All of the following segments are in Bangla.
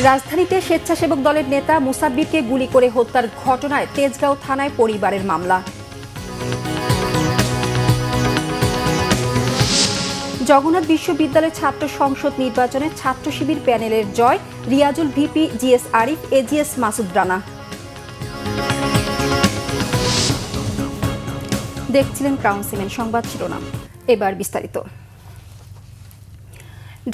রাজধানীতে স্বেচ্ছাসেবক দলের নেতা মুসাব্বিরকে গুলি করে হত্যার ঘটনায় তেজগাঁও থানায় পরিবারের মামলা। জগন্নাথ বিশ্ববিদ্যালয়ের ছাত্র সংসদ নির্বাচনে ছাত্র শিবির প্যানেলের জয়, Riazul VP, GS Arif, AGS Masud Rana. দেখছিলেন ক্রাউন সিমেন্ট সংবাদ শিরোনাম, এবার বিস্তারিত।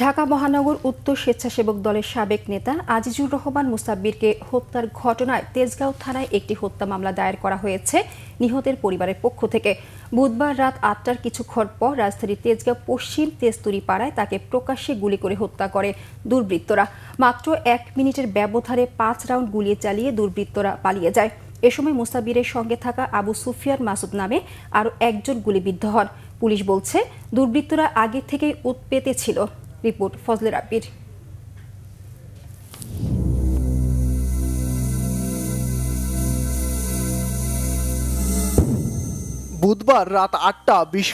ঢাকা মহানগর উত্তর স্বেচ্ছাসেবক দলের সাবেক নেতা আজিজুর রহমান মুসাব্বিরকে হত্যার ঘটনায় তেজগাঁও থানায় একটি হত্যা মামলা দায়ের করা হয়েছে নিহতের পরিবারের পক্ষ থেকে। বুধবার রাত ৮টার কিছুক্ষণ পর রাজধানীর তেজগাঁও পশ্চিম তেজতুরি পাড়ায় তাকে প্রকাশ্যে গুলি করে হত্যা করে দুর্বৃত্তরা। মাত্র ১ মিনিটের ব্যবধানে ৫ রাউন্ড গুলি চালিয়ে দুর্বৃত্তরা পালিয়ে যায়। এ সময় মুসাব্বিরের সঙ্গে থাকা আবু সুফিয়ান মাসুদ নামে আরও একজন গুলিবিদ্ধ হন। পুলিশ বলছে দুর্বৃত্তরা আগে থেকেই উৎপেতে ছিল। রিপোর্ট ফজলে রাব্বির। বুধবার রাত ৮টা ২০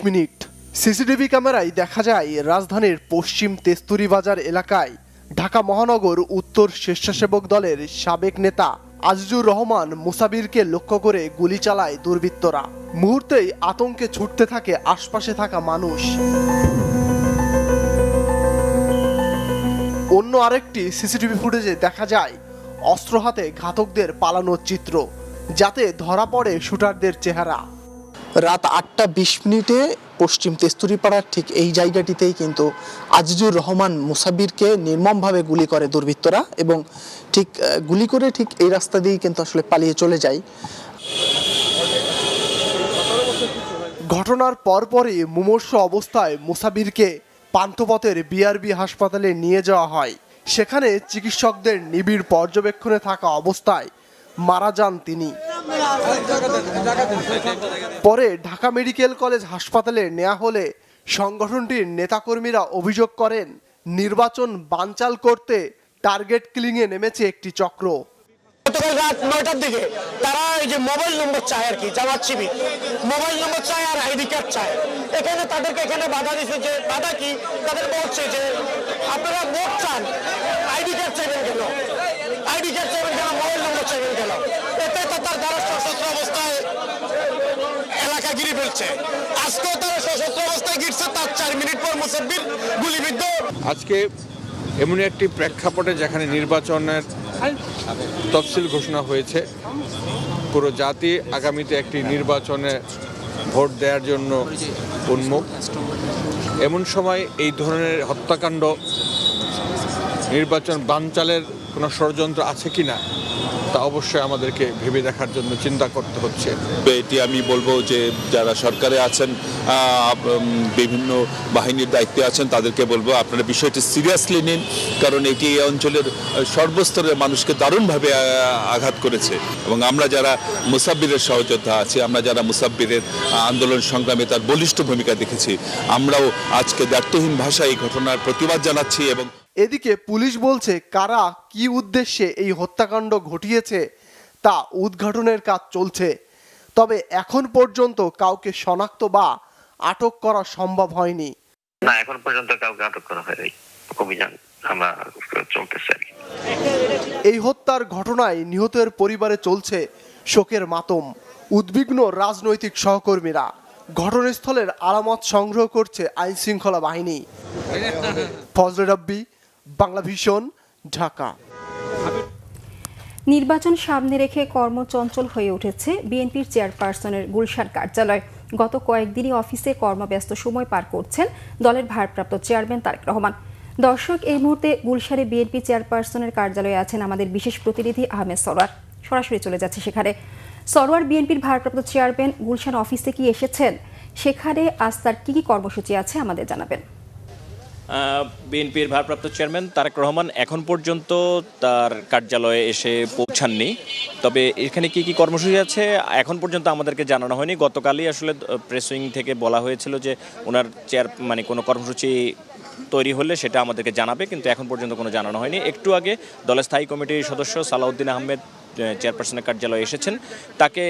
সিসিটিভি ক্যামেরায় দেখা যায় রাজধানীর পশ্চিম তেস্তুরি বাজার এলাকায় ঢাকা মহানগর উত্তর স্বেচ্ছাসেবক দলের সাবেক নেতা আজিজুর রহমান মুসাব্বিরকে লক্ষ্য করে গুলি চালায় দুর্বৃত্তরা। মুহূর্তেই আতঙ্কে ছুটতে থাকে আশপাশে থাকা মানুষ। অন্য আরেকটি সিসিটিভি ফুটেজে দেখা যায় অস্ত্র হাতে ঘাতকদের পালানোর চিত্র, যাতে ধরা পড়ে শুটারদের চেহারা। রাত ৮টা ২০ পশ্চিম তেস্তুরিপাড়ার ঠিক এই জায়গাটিতেই কিন্তু আজিজুর রহমান মুসাব্বিরকে নির্মমভাবে গুলি করে দুর্বৃত্তরা এবং ঠিক গুলি করে ঠিক এই রাস্তা দিয়েই কিন্তু আসলে পালিয়ে চলে যায়। ঘটনার পরপরই মুমূর্ষু অবস্থায় মুসাব্বিরকে পান্থপথের বিআরবি হাসপাতালে নিয়ে যাওয়া হয়। সেখানে চিকিৎসকদের নিবিড় পর্যবেক্ষণে থাকা অবস্থায় মারা যান তিনি। পরে ঢাকা মেডিকেল কলেজ হাসপাতালে নেওয়া হলে সংগঠনটির নেতাকর্মীরা অভিযোগ করেন নির্বাচন বানচাল করতে টার্গেট কিলিংয়ে নেমেছে একটি চক্র। গতকাল রাত ৯টার দিকে তারা এই যে মোবাইল নম্বর চায় আর কি, জামাত শিবির মোবাইল নম্বর চায় আর আইডি কার্ড চায়। এখানে তাদেরকে বাধা দিচ্ছে। যে বাধা কি, তাদের বলছে যে আপনারা ভোট চান, আইডি কার্ড চাইবেন কেন, আইডি কার্ড চাইবেন কেন, মোবাইল নম্বর চাইবেন কেন। এতে তো তার দ্বারা সশস্ত্র অবস্থায় এলাকা ঘিরে ফেলছে। আজকেও তারা সশস্ত্র অবস্থায় ঘিরছে, তার ৪ মিনিট পর মুসাব্বির গুলিবিদ্ধ। আজকে এমন একটি প্রেক্ষাপটে যেখানে নির্বাচনের তফসিল ঘোষণা হয়েছে, পুরো জাতি আগামীতে একটি নির্বাচনে ভোট দেওয়ার জন্য উন্মুখ, এমন সময় এই ধরনের হত্যাকাণ্ড, নির্বাচন বানচালের কোনো ষড়যন্ত্র আছে কিনা তা অবশ্যই আমাদেরকে ভেবে দেখার জন্য চিন্তা করতে হচ্ছে। এটি আমি বলবো যে যারা সরকারে আছেন, বিভিন্ন বাহিনীর দায়িত্বে আছেন, তাদেরকে বলবো আপনারা বিষয়টি সিরিয়াসলি নিন, কারণ এটি এই অঞ্চলের সর্বস্তরের মানুষকে দারুণভাবে আঘাত করেছে। এবং আমরা যারা মুসাব্বিরের সহযোদ্ধা আছি, আমরা যারা মুসাব্বিরের আন্দোলন সংগ্রামে তার বলিষ্ঠ ভূমিকা দেখেছি, আমরাও আজকে দ্ব্যর্থহীন ভাষায় এই ঘটনার প্রতিবাদ জানাচ্ছি। এবং এদিকে পুলিশ বলছে কারা কি উদ্দেশ্যে এই হত্যাকাণ্ড ঘটিয়েছে তা উদ্ঘাটনের কাজ চলছে। তবে এখন পর্যন্ত কাউকে শনাক্ত বা আটক করা সম্ভব হয়নি। না, এখন পর্যন্ত কাউকে আটক করা হয়নি। অভিযান আমরা চলতেছে। এই হত্যার ঘটনায় নিহতের পরিবারে চলছে শোকের মাতম। উদ্বিগ্ন রাজনৈতিক সহকর্মীরা। ঘটনাস্থলের আলামত সংগ্রহ করছে আইন শৃঙ্খলা বাহিনী। ফজলে রাব্বি, বাংলা ভিশন, ঢাকা। নির্বাচন সামনে রেখে কর্মচঞ্চল হয়ে উঠেছে বিএনপির চেয়ারপারসনের গুলশান কার্যালয়। গত কয়েকদিনই অফিসে কর্মব্যস্ত সময় পার করছেন দলের ভারপ্রাপ্ত চেয়ারম্যান তারেক রহমান। দর্শক, এই মুহূর্তে গুলশানে বিএনপি চেয়ারপারসনের কার্যালয়ে আছেন আমাদের বিশেষ প্রতিনিধি আহমেদ সরোয়ার। সরাসরি চলে যাচ্ছে সেখানে। সরোয়ার, বিএনপির ভারপ্রাপ্ত চেয়ারম্যান গুলশান অফিসে কি এসেছেন? সেখানে আজ তার কি কর্মসূচি আছে আমাদের জানাবেন। বিএনপির ভারপ্রাপ্ত চেয়ারম্যান তারেক রহমান এখন পর্যন্ত তার কার্যালয়ে এসে পৌঁছাননি। তবে এখানে কি কর্মসূচি আছে এখন পর্যন্ত আমাদেরকে জানানো হয়নি। গতকালই আসলে প্রেস উইং থেকে বলা হয়েছিল যে ওনার কোনো কর্মসূচি তৈরি হলে সেটা আমাদেরকে জানাবে, কিন্তু এখন পর্যন্ত কোনো জানানো হয়নি। একটু আগে দলের স্থায়ী কমিটির সদস্য সালাউদ্দিন আহমেদ চেয়ারপারসনের কার্যালয়ে এসেছেন, তাকে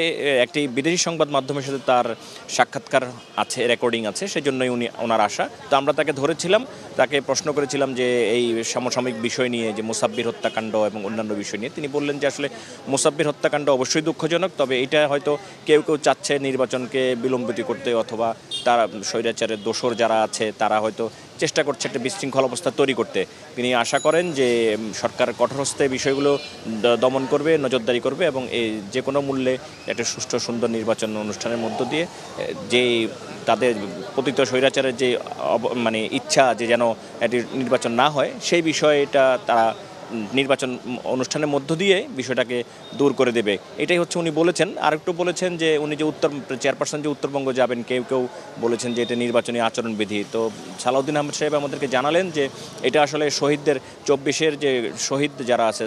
একটি বিদেশি সংবাদ মাধ্যমের সাথে তার সাক্ষাৎকার আছে, রেকর্ডিং আছে, সেজন্যই ওনার আশা। তো আমরা তাকে ধরেছিলাম, তাকে প্রশ্ন করেছিলাম যে এই সমসাময়িক বিষয় নিয়ে, যে মোসাব্বির হত্যাকাণ্ড এবং অন্যান্য বিষয় নিয়ে। তিনি বললেন যে আসলে মোসাব্বির হত্যাকাণ্ড অবশ্যই দুঃখজনক, তবে এটা হয়তো কেউ কেউ চাচ্ছে নির্বাচনকে বিলম্বিত করতে, অথবা তারা স্বৈরাচারের দোসর যারা আছে তারা হয়তো চেষ্টা করছে একটা বিশৃঙ্খল অবস্থা তৈরি করতে। তিনি আশা করেন যে সরকার কঠোরহস্তে বিষয়গুলো দমন করবে, নজরদারি করবে এবং এই যে কোনো মূল্যে একটা সুষ্ঠু সুন্দর নির্বাচন অনুষ্ঠানের মধ্য দিয়ে যে তাদের পতিত স্বৈরাচারের যে মানে ইচ্ছা যে যেন এটি নির্বাচন না হয়, সেই বিষয়টা তারা নির্বাচন অনুষ্ঠানের মধ্য দিয়ে বিষয়টাকে দূর করে দেবে, এটাই হচ্ছে উনি বলেছেন। আরেকটু বলেছেন যে উনি যে চেয়ারপারসন যে উত্তরবঙ্গ যাবেন, কেউ কেউ বলেছেন যে এটা নির্বাচনী আচরণবিধি। তো সালাউদ্দিন আহমেদ সাহেব আমাদেরকে জানালেন যে এটা আসলে শহীদদের 24-এর যে শহীদ যারা আছে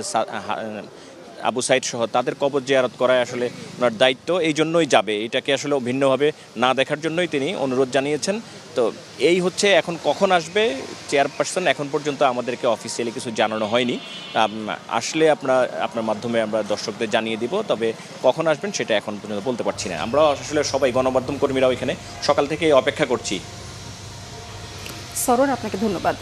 আবু সাইদ সহ তাদের কবর জিয়ারত করায় আসলে ওনার দায়িত্ব, এই জন্যই যাবে, এটাকে আসলে ভিন্নভাবে না দেখার জন্যই তিনি অনুরোধ জানিয়েছেন। তো এই হচ্ছে, এখন কখন আসবে চেয়ারপারসন এখন পর্যন্ত আমাদেরকে অফিসিয়ালি কিছু জানানো হয়নি, আসলে আপনার মাধ্যমে আমরা দর্শকদের জানিয়ে দিব, তবে কখন আসবেন সেটা এখন পর্যন্ত বলতে পারছি না। আমরা আসলে সবাই গণমাধ্যম কর্মীরাও এখানে সকাল থেকে অপেক্ষা করছি। সরোর, আপনাকে ধন্যবাদ।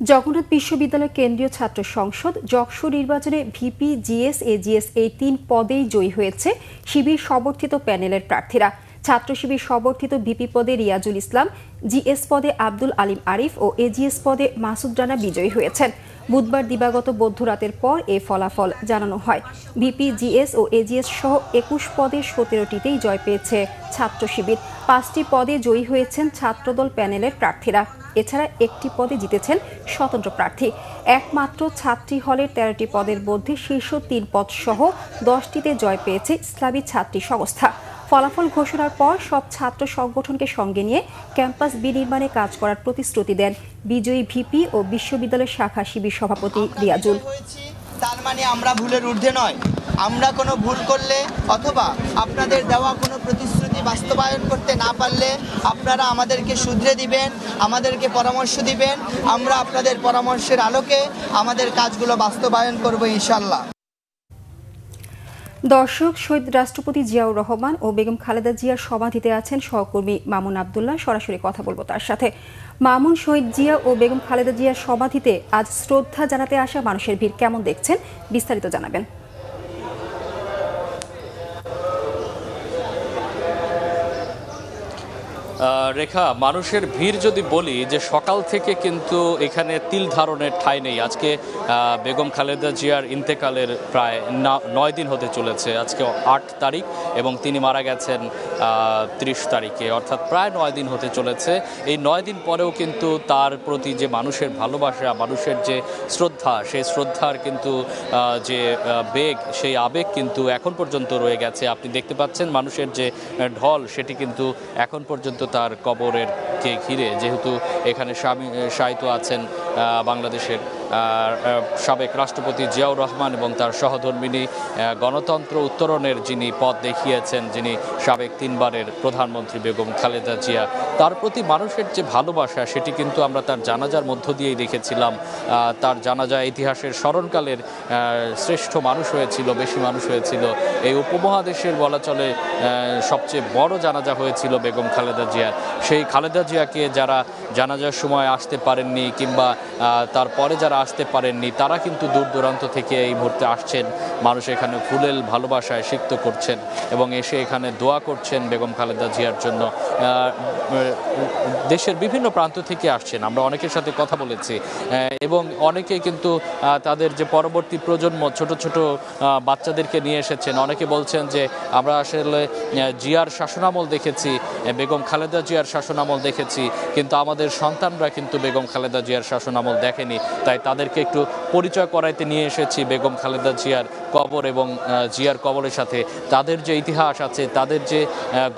জগন্নাথ বিশ্ববিদ্যালয় কেন্দ্রীয় ছাত্র সংসদ জকসু নির্বাচনে ভিপি, জিএস, এজিএস এই 3 পদেই জয়ী হয়েছে শিবির সমর্থিত প্যানেলের প্রার্থীরা। ছাত্র শিবির সমর্থিত ভিপি পদে রিয়াজুল ইসলাম, জিএস পদে আব্দুল আলিম আরিফ ও এজিএস পদে মাসুদ রানা বিজয়ী হয়েছেন। বুধবার দিবাগত মধ্যরাতের পর এ ফলাফল জানানো হয়। ভিপি, জিএস ও এজিএস সহ 21 পদে 17টিতেই জয় পেয়েছে ছাত্র শিবির। 5টি পদে জয়ী হয়েছেন ছাত্রদল প্যানেলের প্রার্থীরা। এছাড়া একটি পদে জিতেছেন স্বতন্ত্র প্রার্থী। একমাত্র ছাত্রী হলের 13টি পদের মধ্যে শীর্ষ 3 পদ সহ 10টিতে জয় পেয়েছে ইসলামী ছাত্রী সংস্থা। ফলাফল ঘোষণার পর সব ছাত্র সংগঠনকে সঙ্গে নিয়ে ক্যাম্পাস বিনির্মাণে কাজ করার প্রতিশ্রুতি দেন বিজয়ী ভিপি ও বিশ্ববিদ্যালয় শাখা শিবির সভাপতি রিয়াজুল। তার মানে আমরা ভুলের ঊর্ধ্বে নয়। আমরা কোনো ভুল করলে অথবা আপনাদের দেওয়া কোনো প্রতিশ্রুতি বাস্তবায়ন করতে না পারলে আপনারা আমাদেরকে শুধরে দিবেন, আমাদেরকে পরামর্শ দিবেন। আমরা আপনাদের পরামর্শের আলোকে আমাদের কাজগুলো বাস্তবায়ন করব ইনশাআল্লাহ। দর্শক, শহীদ রাষ্ট্রপতি জিয়াউর রহমান ও বেগম খালেদা জিয়ার সমাধিতে আছেন সহকর্মী মামুন আবদুল্লাহ। সরাসরি কথা বলবো তার সাথে। মামুন, শহীদ জিয়া ও বেগম খালেদা জিয়ার সমাধিতে আজ শ্রদ্ধা জানাতে আসা মানুষের ভিড় কেমন দেখছেন, বিস্তারিত জানাবেন। রেখা, মানুষের ভিড় যদি বলি যে সকাল থেকে কিন্তু এখানে তিল ধারণের ঠাঁই নেই। আজকে বেগম খালেদা জিয়ার ইন্তেকালের প্রায় 9 দিন হতে চলেছে। আজকে 8 তারিখ এবং তিনি মারা গেছেন 30 তারিখে, অর্থাৎ প্রায় 9 দিন হতে চলেছে। এই 9 দিন পরেও কিন্তু তার প্রতি যে মানুষের ভালোবাসা, মানুষের যে শ্রদ্ধা, সেই শ্রদ্ধার কিন্তু যে বেগ, সেই আবেগ কিন্তু এখন পর্যন্ত রয়ে গেছে। আপনি দেখতে পাচ্ছেন মানুষের যে ঢল, সেটি কিন্তু এখন পর্যন্ত তার কবরের কে ঘিরে, যেহেতু এখানে শায়িত আছেন বাংলাদেশের সাবেক রাষ্ট্রপতি জিয়াউর রহমান এবং তার সহধর্মিণী, গণতন্ত্র উত্তরণের যিনি পথ দেখিয়েছেন, যিনি সাবেক 3 বারের প্রধানমন্ত্রী বেগম খালেদা জিয়া, তার প্রতি মানুষের যে ভালোবাসা, সেটি কিন্তু আমরা তার জানাজার মধ্য দিয়েই দেখেছিলাম। তার জানাজা ইতিহাসের স্মরণকালের শ্রেষ্ঠ মানুষ হয়েছিল, বেশি মানুষ হয়েছিল। এই উপমহাদেশের বলা চলে সবচেয়ে বড় জানাজা হয়েছিল বেগম খালেদা জিয়ার। সেই খালেদা জিয়াকে যারা জানাজার সময় আসতে পারেননি কিংবা তারপরে যারা আসতে পারেননি, তারা কিন্তু দূর দূরান্ত থেকে এই মুহূর্তে আসছেন। মানুষ এখানে ফুলেল ভালোবাসায় সিক্ত করছেন এবং এসে এখানে দোয়া করছেন বেগম খালেদা জিয়ার জন্য। দেশের বিভিন্ন প্রান্ত থেকে আসছেন, আমরা অনেকের সাথে কথা বলেছি এবং অনেকে কিন্তু তাদের যে পরবর্তী প্রজন্ম, ছোট ছোট বাচ্চাদেরকে নিয়ে এসেছেন। অনেকে বলছেন যে আমরা আসলে জিয়ার শাসনামল দেখেছি, বেগম খালেদা জিয়ার শাসনামল দেখেছি, কিন্তু আমাদের সন্তানরা কিন্তু বেগম খালেদা জিয়ার শাসনামল দেখেনি। তাই তাদেরকে একটু পরিচয় করাইতে নিয়ে এসেছি বেগম খালেদা জিয়ার কবর এবং জিয়ার কবরের সাথে। তাদের যে ইতিহাস আছে, তাদের যে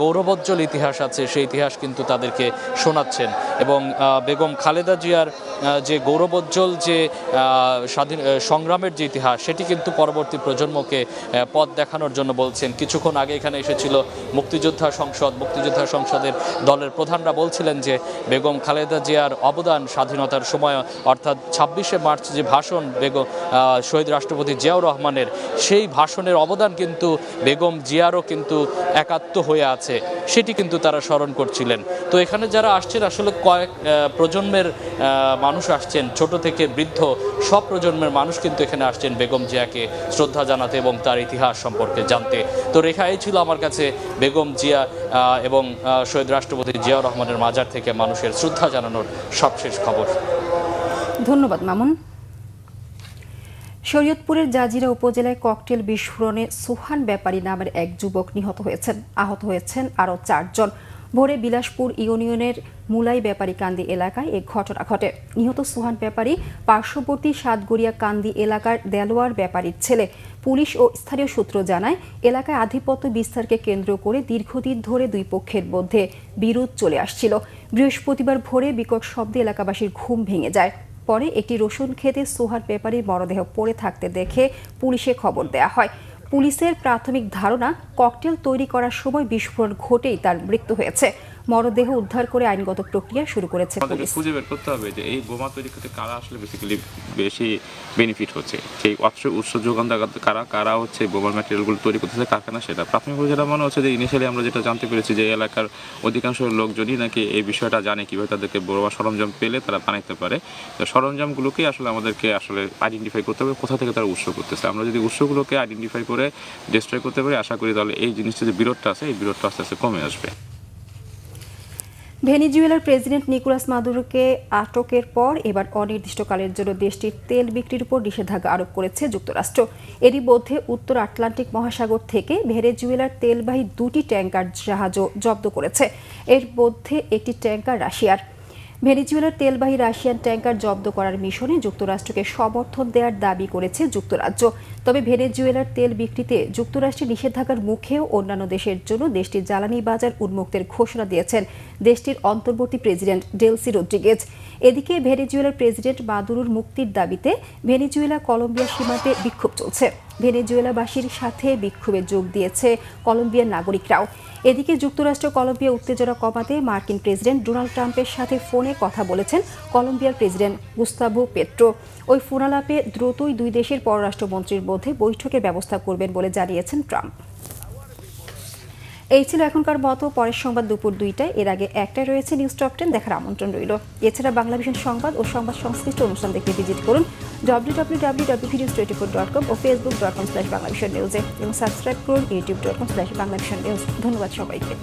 গৌরবোজ্জ্বল ইতিহাস আছে, সেই ইতিহাস কিন্তু তাদেরকে শোনাচ্ছেন। এবং বেগম খালেদা জিয়ার যে গৌরবোজ্জ্বল যে স্বাধীন সংগ্রামের যে ইতিহাস সেটি কিন্তু পরবর্তী প্রজন্মকে পথ দেখানোর জন্য বলছেন। কিছুক্ষণ আগে এখানে এসেছিল মুক্তিযোদ্ধা সংসদের দলের প্রধানরা বলছিলেন যে বেগম খালেদা জিয়ার অবদান স্বাধীনতার সময় অর্থাৎ 26শে মার্চ যে ভাষণ শহীদ রাষ্ট্রপতি জিয়াউর রহমানের, সেই ভাষণের অবদান কিন্তু বেগম জিয়ারও কিন্তু একাত্ম হয়ে আছে, সেটি কিন্তু তারা স্মরণ করছিলেন। তো এখানে যারা আসছেন আসলে কয়েক প্রজন্মের মানুষ আসছেন, ছোট থেকে বৃদ্ধ সব প্রজন্মের মানুষ কিন্তু এখানে আসছেন বেগম জিয়াকে শ্রদ্ধা জানাতে এবং তার ইতিহাস সম্পর্কে জানতে। তো রেখা এই ছিল আমার কাছে বেগম জিয়া এবং শহীদ রাষ্ট্রপতি জিয়াউর রহমানের মাজার থেকে মানুষের শ্রদ্ধা জানানোর সবশেষ খবর। ধন্যবাদ মামুন। শরীয়তপুরের জাজিরা উপজেলায় ককটেল বিস্ফোরণে সোহান ব্যাপারী নামের এক যুবক নিহত হয়েছেন, আহত হয়েছেন আরও 4 জন। ভোরে বিলাসপুর ইউনিয়নের মুলাই ব্যাপারী কান্দি এলাকায় এই ঘটনা ঘটে। নিহত সোহান ব্যাপারী পার্শ্ববর্তী সাতগড়িয়া কান্দি এলাকার দেলোয়ার ব্যাপারীর ছেলে। পুলিশ ও স্থানীয় সূত্র জানায়, এলাকায় আধিপত্য বিস্তারকে কেন্দ্র করে দীর্ঘদিন ধরে দুই পক্ষের মধ্যে বিরোধ চলে আসছিল। বৃহস্পতিবার ভোরে বিকট শব্দে এলাকাবাসীর ঘুম ভেঙে যায়। পরে একটি রসুন খেতে সোহান ব্যাপারীর মরদেহ পড়ে থাকতে দেখে পুলিশে খবর দেওয়া হয়। পুলিশের প্রাথমিক ধারণা, ককটেল তৈরি করার সময় বিস্ফোরণ ঘটেই তার মৃত্যু হয়েছে। মরদেহ উদ্ধার করে আইনগত প্রক্রিয়া শুরু করেছে পুলিশ। খুঁজে বের করতে হবে যে এই বোমা তৈরি করতে কারা আসলে বেসিক্যালি বেশি বেনিফিট হচ্ছে, সেই উৎস যোগানদার কারা হচ্ছে বোমার ম্যাটেরিয়ালগুলো তৈরি করতেছে, কারখানা। সেটা প্রাথমিকভাবে যেটা মনে হচ্ছে যে ইনিশিয়ালি আমরা যেটা জানতে পেরেছি যে এলাকার অধিকাংশ লোকজনই নাকি এই বিষয়টা জানে, কীভাবে তাদেরকে বোমা সরঞ্জাম পেলে তারা বানাইতে পারে। তো সরঞ্জামগুলোকেই আসলে আমাদেরকে আসলে আইডেন্টিফাই করতে হবে কোথা থেকে তারা উৎস করতেছে। আমরা যদি উৎসগুলোকে আইডেন্টিফাই করে ডিস্ট্রয় করতে পারি, আশা করি তাহলে এই জিনিসটা যে বিরোধটা আছে এই বিরোধটা আস্তে আস্তে কমে আসবে। ভেনেজুয়েলার প্রেসিডেন্ট নিকোলাস মাদুরোকে আটকের পর এবার অনির্দিষ্টকালের জন্য দেশটির তেল বিক্রির উপর নিষেধাজ্ঞা আরোপ করেছে যুক্তরাষ্ট্র। এরই মধ্যে উত্তর আটলান্টিক মহাসাগর থেকে ভেনেজুয়েলার তেলবাহী 2টি ট্যাঙ্কার জাহাজও জব্দ করেছে। এর মধ্যে একটি ট্যাঙ্কার রাশিয়ার। ভেনেজুয়েলার তেলবাহী রাশিয়ান ট্যাঙ্কার জব্দ করার মিশনে যুক্তরাষ্ট্রকে সমর্থন দেওয়ার দাবি করেছে যুক্তরাজ্য। তবে ভেনেজুয়েলার তেল বিক্রিতে যুক্তরাষ্ট্রের নিষেধাজ্ঞার মুখেও অন্যান্য দেশের জন্য দেশটির জ্বালানি বাজার উন্মুক্তের ঘোষণা দিয়েছেন দেশটির অন্তর্বর্তী প্রেসিডেন্ট ডেলসি রদ্রিগেজ। এদিকে ভেনেজুয়েলার প্রেসিডেন্ট মাদুরোর মুক্তির দাবিতে ভেনেজুয়েলা কলম্বিয়া সীমান্তে বিক্ষোভ চলছে। ভেনেজুয়েলাবাসীর সাথে বিক্ষোভে যোগ দিয়েছে কলম্বিয়ার নাগরিকরাও। এদিকে যুক্তরাষ্ট্র কলম্বিয়া উত্তেজনা কমাতে মার্কিন প্রেসিডেন্ট ডোনাল্ড ট্রাম্পের সাথে ফোনে কথা বলেছেন কলম্বিয়ার প্রেসিডেন্ট গুস্তাভো পেট্রো। ওই ফোনালাপে দ্রুতই দুই দেশের পররাষ্ট্রমন্ত্রীর মধ্যে বৈঠকের ব্যবস্থা করবেন বলে জানিয়েছেন ট্রাম্প। এই ছিল এখনকার মতো। পরের সংবাদ দুপুর 2টায়। এর আগে 1টায় রয়েছে নিউজ টপ 10 দেখার আমন্ত্রণ রইল। এছাড়া বাংলাভিশন সংবাদ ও সংবাদ সংশ্লিষ্ট অনুষ্ঠান দেখতে ভিজিট করুন www.videos24.com ও facebook.com/banglavishnnews এবং সাবস্ক্রাইব করুন youtube.com/banglavishnnews। ধন্যবাদ সবাইকে।